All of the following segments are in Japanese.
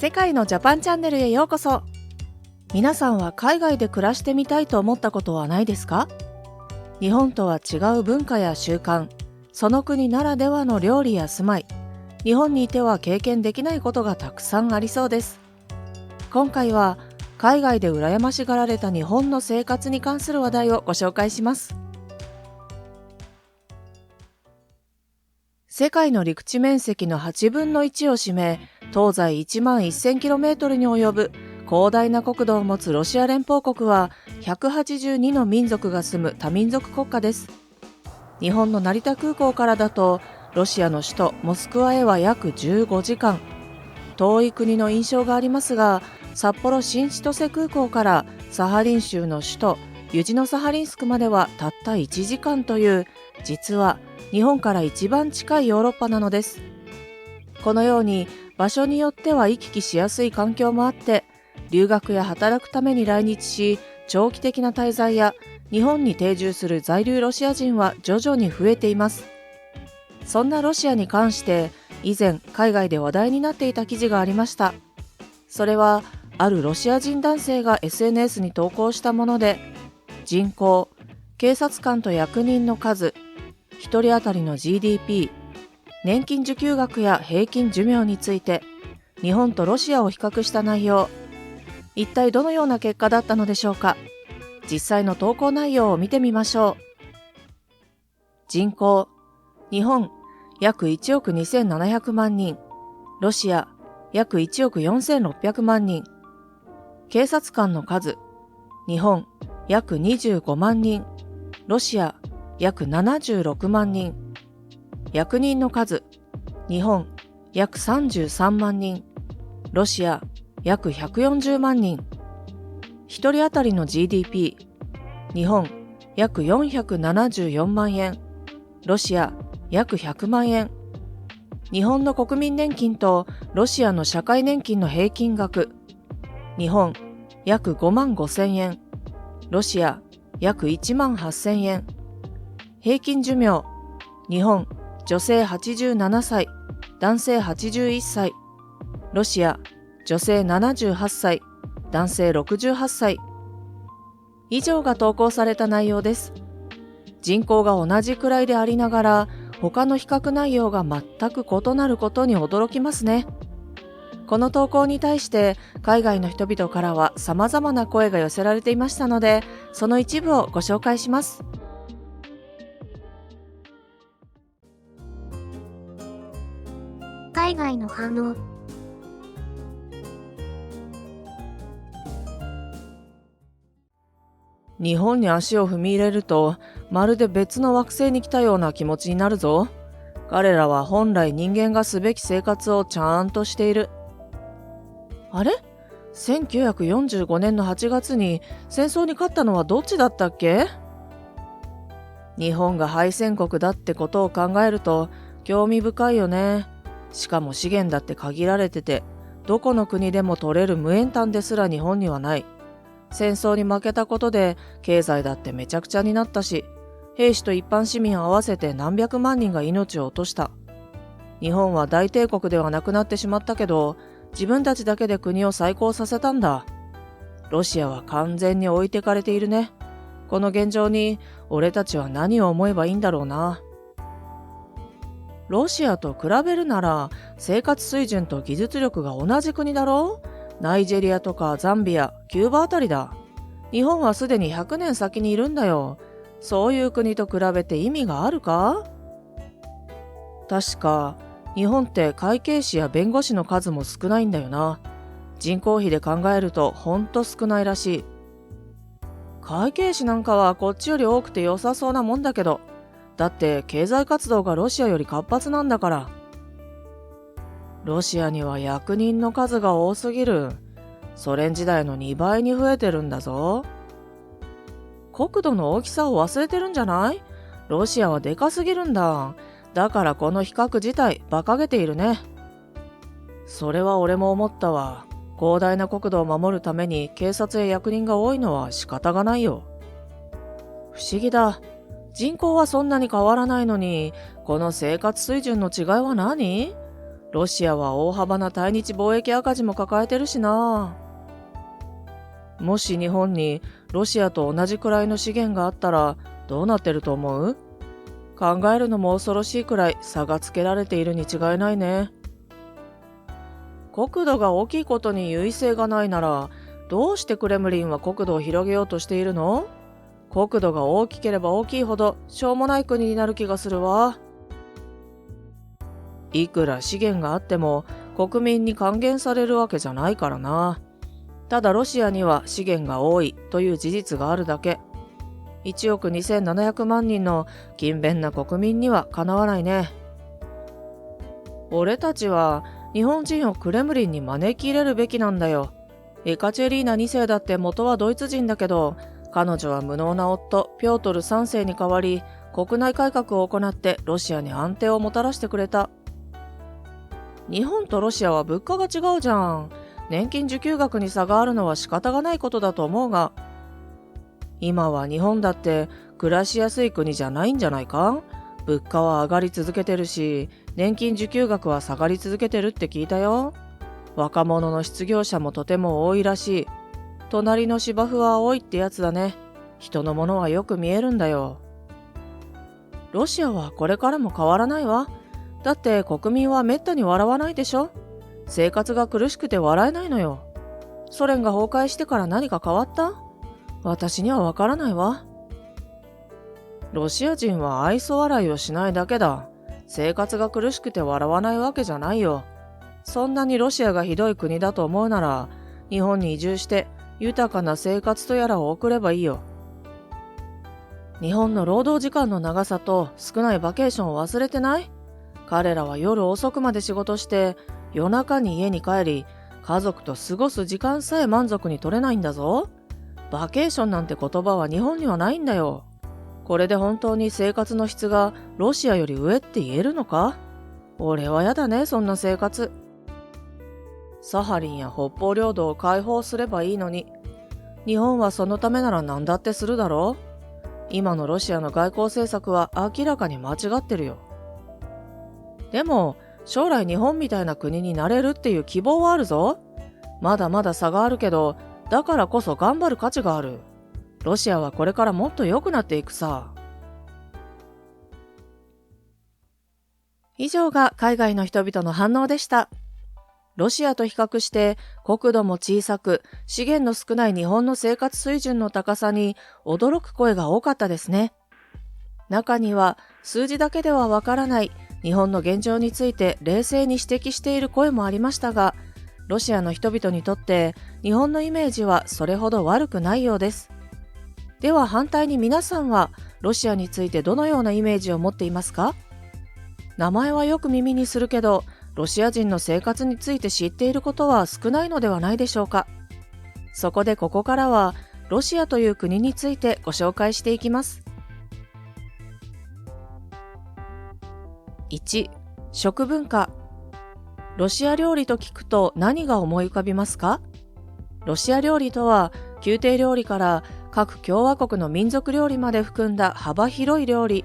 世界のジャパンチャンネルへようこそ。皆さんは海外で暮らしてみたいと思ったことはないですか？日本とは違う文化や習慣、その国ならではの料理や住まい、日本にいては経験できないことがたくさんありそうです。今回は海外で羨ましがられた日本の生活に関する話題をご紹介します。世界の陸地面積の8分の1を占め、東西1万 1000km に及ぶ広大な国土を持つロシア連邦国は182の民族が住む多民族国家です。日本の成田空港からだとロシアの首都モスクワへは約15時間。遠い国の印象がありますが、札幌新千歳空港からサハリン州の首都ユジノサハリンスクまではたった1時間という、実は日本から一番近いヨーロッパなのです。このように場所によっては行き来しやすい環境もあって、留学や働くために来日し、長期的な滞在や日本に定住する在留ロシア人は徐々に増えています。そんなロシアに関して以前海外で話題になっていた記事がありました。それはあるロシア人男性が SNS に投稿したもので、人口、警察官と役人の数、1人当たりの GDP、年金受給額や平均寿命について日本とロシアを比較した内容。一体どのような結果だったのでしょうか。実際の投稿内容を見てみましょう。人口、日本約1億2700万人、ロシア約1億4600万人。警察官の数、日本約25万人、ロシア約76万人。役人の数、日本約33万人、ロシア約140万人。一人当たりの GDP、日本約474万円、ロシア約100万円。日本の国民年金とロシアの社会年金の平均額、日本約5万5千円、ロシア約1万8千円。平均寿命、日本女性87歳、男性81歳、ロシア女性78歳、男性68歳。以上が投稿された内容です。人口が同じくらいでありながら、他の比較内容が全く異なることに驚きますね。この投稿に対して海外の人々からは様々な声が寄せられていましたので、その一部をご紹介します。海外の反応。日本に足を踏み入れると、まるで別の惑星に来たような気持ちになるぞ。彼らは本来人間がすべき生活をちゃんとしている。あれ？ 1945 年の8月に戦争に勝ったのはどっちだったっけ？日本が敗戦国だってことを考えると興味深いよね。しかも資源だって限られてて、どこの国でも取れる無塩炭ですら日本にはない。戦争に負けたことで経済だってめちゃくちゃになったし、兵士と一般市民合わせて何百万人が命を落とした。日本は大帝国ではなくなってしまったけど、自分たちだけで国を再興させたんだ。ロシアは完全に置いてかれているね。この現状に俺たちは何を思えばいいんだろうな。ロシアと比べるなら生活水準と技術力が同じ国だろう。ナイジェリアとかザンビア、キューバあたりだ。日本はすでに100年先にいるんだよ。そういう国と比べて意味があるか？確か日本って会計士や弁護士の数も少ないんだよな。人口比で考えるとほんと少ないらしい。会計士なんかはこっちより多くて良さそうなもんだけど、だって経済活動がロシアより活発なんだから。ロシアには役人の数が多すぎる。ソ連時代の2倍に増えてるんだぞ。国土の大きさを忘れてるんじゃない？ロシアはでかすぎるんだ。だからこの比較自体馬鹿げているね。それは俺も思ったわ。広大な国土を守るために警察や役人が多いのは仕方がないよ。不思議だ。人口はそんなに変わらないのに、この生活水準の違いは何？ロシアは大幅な対日貿易赤字も抱えてるしな。もし日本にロシアと同じくらいの資源があったらどうなってると思う？考えるのも恐ろしいくらい差がつけられているに違いないね。国土が大きいことに優位性がないなら、どうしてクレムリンは国土を広げようとしているの？国土が大きければ大きいほどしょうもない国になる気がするわ。いくら資源があっても国民に還元されるわけじゃないからな。ただロシアには資源が多いという事実があるだけ。1億2700万人の勤勉な国民にはかなわないね。俺たちは日本人をクレムリンに招き入れるべきなんだよ。エカチェリーナ2世だって元はドイツ人だけど、彼女は無能な夫ピョートル3世に代わり国内改革を行ってロシアに安定をもたらしてくれた。日本とロシアは物価が違うじゃん。年金受給額に差があるのは仕方がないことだと思うが、今は日本だって暮らしやすい国じゃないんじゃないか？物価は上がり続けてるし、年金受給額は下がり続けてるって聞いたよ。若者の失業者もとても多いらしい。隣の芝生は青いってやつだね。人のものはよく見えるんだよ。ロシアはこれからも変わらないわ。だって国民はめったに笑わないでしょ。生活が苦しくて笑えないのよ。ソ連が崩壊してから何か変わった？私にはわからないわ。ロシア人は愛想笑いをしないだけだ。生活が苦しくて笑わないわけじゃないよ。そんなにロシアがひどい国だと思うなら、日本に移住して豊かな生活とやらを送ればいいよ。日本の労働時間の長さと少ないバケーションを忘れてない？彼らは夜遅くまで仕事して、夜中に家に帰り、家族と過ごす時間さえ満足に取れないんだぞ。バケーションなんて言葉は日本にはないんだよ。これで本当に生活の質がロシアより上って言えるのか？俺はやだね、そんな生活。サハリンや北方領土を解放すればいいのに、日本はそのためなら何だってするだろう。今のロシアの外交政策は明らかに間違ってるよ。でも将来日本みたいな国になれるっていう希望はあるぞ。まだまだ差があるけど、だからこそ頑張る価値がある。ロシアはこれからもっと良くなっていくさ。以上が海外の人々の反応でした。ロシアと比較して国土も小さく資源の少ない日本の生活水準の高さに驚く声が多かったですね。中には数字だけではわからない日本の現状について冷静に指摘している声もありましたが、ロシアの人々にとって日本のイメージはそれほど悪くないようです。では反対に皆さんはロシアについてどのようなイメージを持っていますか？名前はよく耳にするけど、ロシア人の生活について知っていることは少ないのではないでしょうか。そこでここからはロシアという国についてご紹介していきます。1、食文化。ロシア料理と聞くと何が思い浮かびますか？ロシア料理とは、宮廷料理から各共和国の民族料理まで含んだ幅広い料理。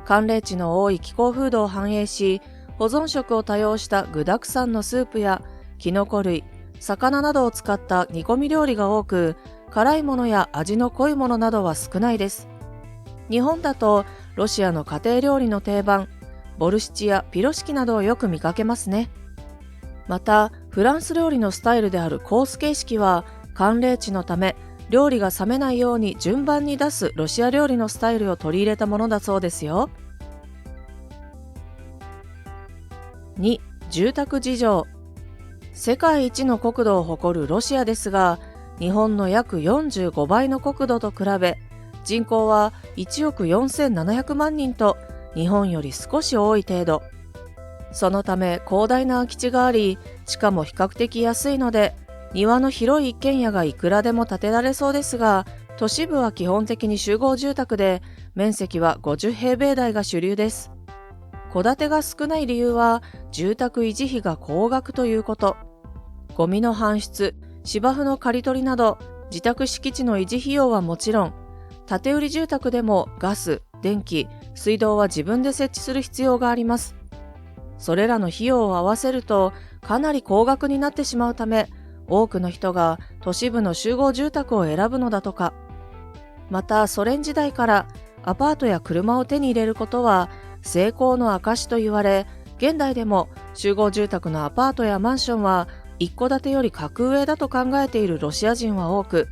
寒冷地の多い気候風土を反映し、保存食を多用した具沢山のスープやキノコ類、魚などを使った煮込み料理が多く、辛いものや味の濃いものなどは少ないです。日本だとロシアの家庭料理の定番、ボルシチやピロシキなどをよく見かけますね。また、フランス料理のスタイルであるコース形式は、寒冷地のため、料理が冷めないように順番に出すロシア料理のスタイルを取り入れたものだそうですよ。2、住宅事情。世界一の国土を誇るロシアですが、日本の約45倍の国土と比べ、人口は1億4700万人と日本より少し多い程度。そのため広大な空き地があり、地価も比較的安いので、庭の広い一軒家がいくらでも建てられそうですが、都市部は基本的に集合住宅で、面積は50平米台が主流です。戸建てが少ない理由は、住宅維持費が高額ということ。ゴミの搬出、芝生の刈り取りなど、自宅敷地の維持費用はもちろん、建て売り住宅でもガス、電気、水道は自分で設置する必要があります。それらの費用を合わせるとかなり高額になってしまうため、多くの人が都市部の集合住宅を選ぶのだとか。またソ連時代からアパートや車を手に入れることは成功の証と言われ、現代でも集合住宅のアパートやマンションは一戸建てより格上だと考えているロシア人は多く、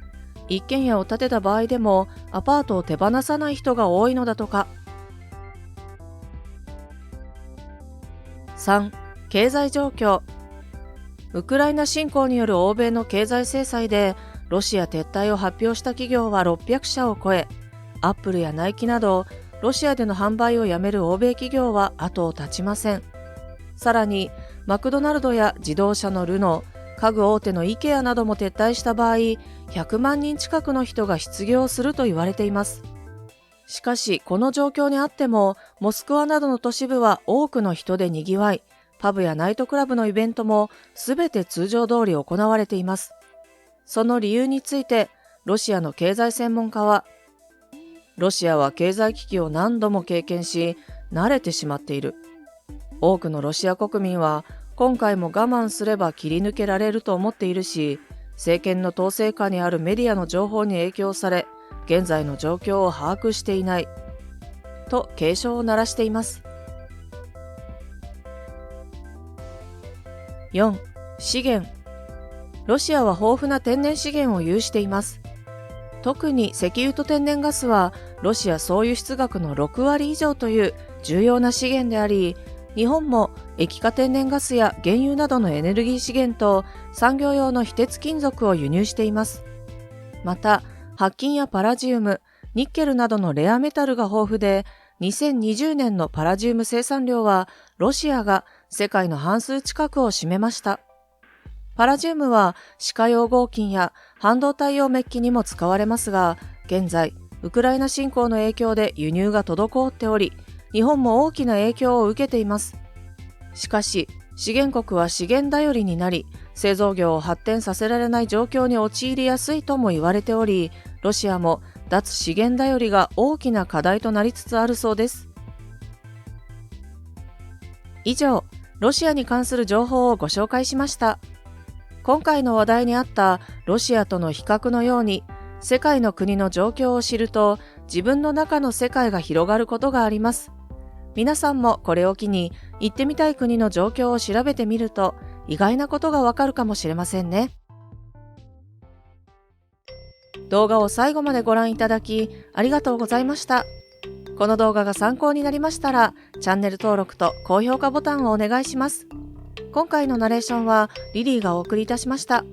一軒家を建てた場合でもアパートを手放さない人が多いのだとか。3. 経済状況。ウクライナ侵攻による欧米の経済制裁でロシア撤退を発表した企業は600社を超え、アップルやナイキなどロシアでの販売をやめる欧米企業は後を絶ちません。さらにマクドナルドや自動車のルノー、家具大手の IKEA なども撤退した場合、100万人近くの人が失業すると言われています。しかしこの状況にあっても、モスクワなどの都市部は多くの人で賑わい、パブやナイトクラブのイベントもすべて通常通り行われています。その理由についてロシアの経済専門家は、ロシアは経済危機を何度も経験し慣れてしまっている。多くのロシア国民は今回も我慢すれば切り抜けられると思っているし、政権の統制下にあるメディアの情報に影響され、現在の状況を把握していないと警鐘を鳴らしています。4. 資源。ロシアは豊富な天然資源を有しています。特に石油と天然ガスはロシア総輸出額の6割以上という重要な資源であり、日本も液化天然ガスや原油などのエネルギー資源と産業用の非鉄金属を輸入しています。また、白金やパラジウム、ニッケルなどのレアメタルが豊富で、2020年のパラジウム生産量はロシアが世界の半数近くを占めました。パラジウムは歯科用合金や半導体用メッキにも使われますが、現在ウクライナ侵攻の影響で輸入が滞っており、日本も大きな影響を受けています。しかし資源国は資源頼りになり、製造業を発展させられない状況に陥りやすいとも言われており、ロシアも脱資源頼りが大きな課題となりつつあるそうです。以上、ロシアに関する情報をご紹介しました。今回の話題にあったロシアとの比較のように、世界の国の状況を知ると自分の中の世界が広がることがあります。皆さんもこれを機に行ってみたい国の状況を調べてみると意外なことがわかるかもしれませんね。動画を最後までご覧いただきありがとうございました。この動画が参考になりましたらチャンネル登録と高評価ボタンをお願いします。今回のナレーションはリリーがお送りいたしました。